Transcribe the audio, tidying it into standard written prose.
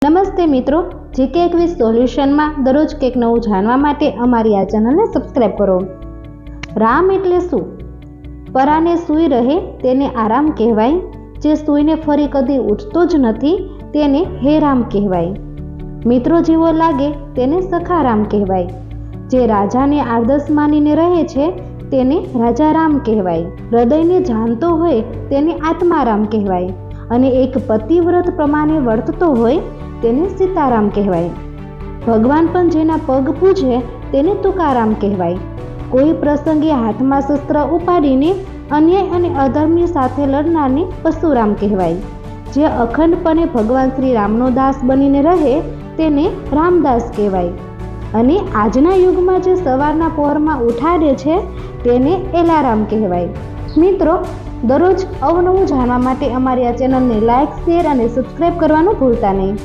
નમસ્તે મિત્રો, GK quiz સોલ્યુશનમાં દરરોજ કંઈક નવું જાણવા માટે અમારી આ ચેનલને સબસ્ક્રાઈબ કરો. રામ એટલે શું? પરાને સૂઈ રહે તેને આરામ કહેવાય. જે સૂઈને ફરી કદી ઉઠતો જ નથી તેને હે રામ કહેવાય. મિત્રો જેવો લાગે તેને સખારામ કહેવાય. જે રાજાને આદર્શ માનીને રહે છે તેને રાજા રામ કહેવાય. હૃદયને જાણતો હોય તેને આત્મારામ કહેવાય. અને એક પતિવ્રત પ્રમાણે વર્તતો હોય તેને સીતારામ કહેવાય. ભગવાન પણ જેના પગ પૂજે તેને તુકારામ કહેવાય. કોઈ પ્રસંગે હાથમાં શસ્ત્ર ઉપાડીને અન્યાય અને અધર્મની સાથે લડનારને પરશુરામ કહેવાય. જે અખંડપણે ભગવાન શ્રી રામનો દાસ બનીને રહે તેને રામદાસ કહેવાય. અને આજના યુગમાં જે સવારના પહોરમાં ઉઠાડે છે તેને એલારામ કહેવાય. મિત્રો, દરરોજ અવનવું જાણવા માટે અમારી આ ચેનલને લાઇક, શેર અને સબસ્ક્રાઈબ કરવાનું ભૂલતા નહીં.